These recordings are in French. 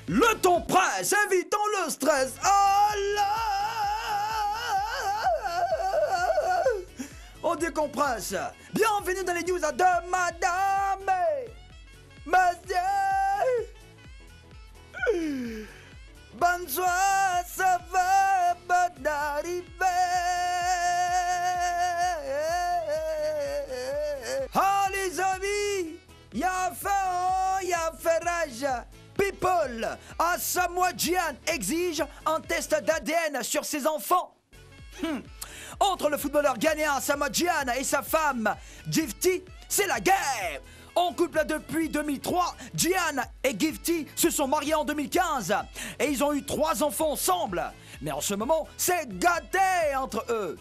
Le ton presse, évitons le stress. Allah, on décompresse. Bienvenue dans les news de madame et monsieur. Bonsoir, ça va, bonne arrivée. Ah les amis, y'a fait, y'a fait rage. People, Asamoah Gyan exige un test d'ADN sur ses enfants. Entre le footballeur ghanéen Asamoah Gyan et sa femme Gifty, c'est la guerre. En couple depuis 2003, Gyan et Gifty se sont mariés en 2015 et ils ont eu 3 enfants ensemble. Mais en ce moment, c'est gâté entre eux.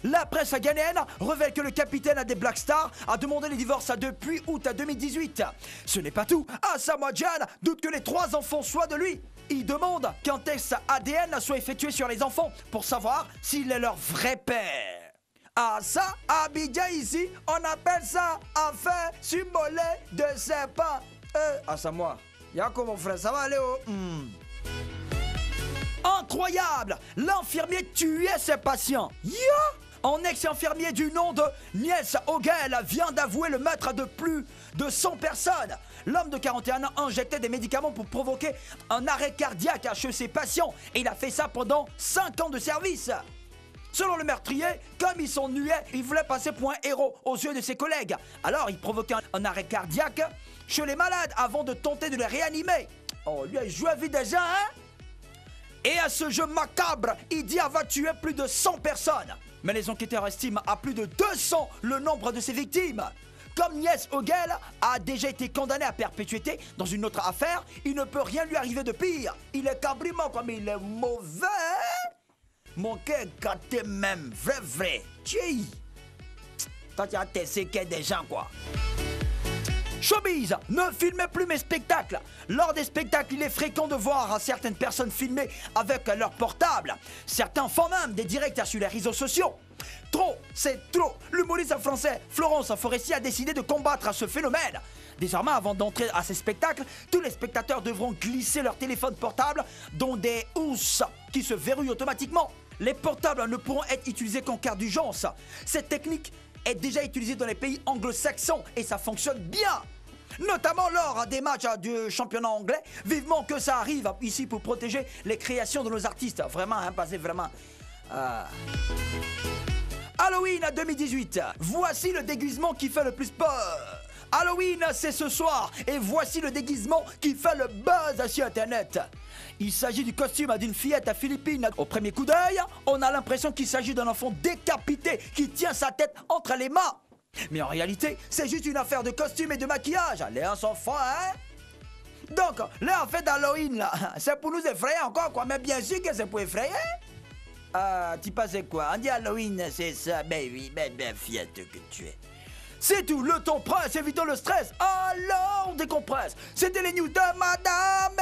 La presse ghanéenne révèle que le capitaine des Black Stars a demandé le divorce depuis août 2018. Ce n'est pas tout, Asamoah Gyan doute que les 3 enfants soient de lui. Il demande qu'un test ADN soit effectué sur les enfants pour savoir s'il est leur vrai père. Ah ça, à Abidjan ici, on appelle ça affaire symbolée de ses pas. Asamoah, y'a quoi mon frère, ça va aller oh? Incroyable, l'infirmier tuait ses patients. Un ex-infirmier du nom de Niels Ogel vient d'avouer le meurtre de plus de 100 personnes. L'homme de 41 ans injectait des médicaments pour provoquer un arrêt cardiaque chez ses patients et il a fait ça pendant 5 ans de service. Selon le meurtrier, comme il s'ennuyait, il voulait passer pour un héros aux yeux de ses collègues. Alors il provoquait un arrêt cardiaque chez les malades avant de tenter de les réanimer. Oh, lui a joué à vie déjà, hein? Et à ce jeu macabre, il va tuer plus de 100 personnes. Mais les enquêteurs estiment à plus de 200 le nombre de ses victimes. Comme Niels Ogel a déjà été condamné à perpétuité dans une autre affaire, il ne peut rien lui arriver de pire. Il est cabriment comme il est mauvais. Mon cœur est gâté même, vrai. Tchei. Toi, tu as testé des gens, quoi. Showbiz, ne filmez plus mes spectacles. Lors des spectacles, il est fréquent de voir certaines personnes filmer avec leur portable. Certains font même des directs sur les réseaux sociaux. Trop, c'est trop. L'humoriste français Florence Foresti a décidé de combattre ce phénomène. Désormais, avant d'entrer à ces spectacles, tous les spectateurs devront glisser leur téléphone portable dans des housses qui se verrouillent automatiquement. Les portables ne pourront être utilisés qu'en cas d'urgence. Cette technique est déjà utilisée dans les pays anglo-saxons et ça fonctionne bien. Notamment lors des matchs du championnat anglais. Vivement que ça arrive ici pour protéger les créations de nos artistes. Vraiment, hein, passez vraiment... Halloween 2018. Voici le déguisement qui fait le plus peur. Halloween, c'est ce soir. Et voici le déguisement qui fait le buzz sur Internet. Il s'agit du costume d'une fillette philippine. Au premier coup d'œil, on a l'impression qu'il s'agit d'un enfant décapité qui tient sa tête entre les mains. Mais en réalité, c'est juste une affaire de costume et de maquillage. Les uns sont fins, hein? Donc, leur fête d'Halloween, là, c'est pour nous effrayer encore, quoi. Mais bien sûr que c'est pour effrayer. Tu passes quoi? On dit Halloween, c'est ça. Ben oui, ben fillette que tu es. C'est tout, le temps presse, évitons le stress. Alors, on décompresse. C'était les news de madame.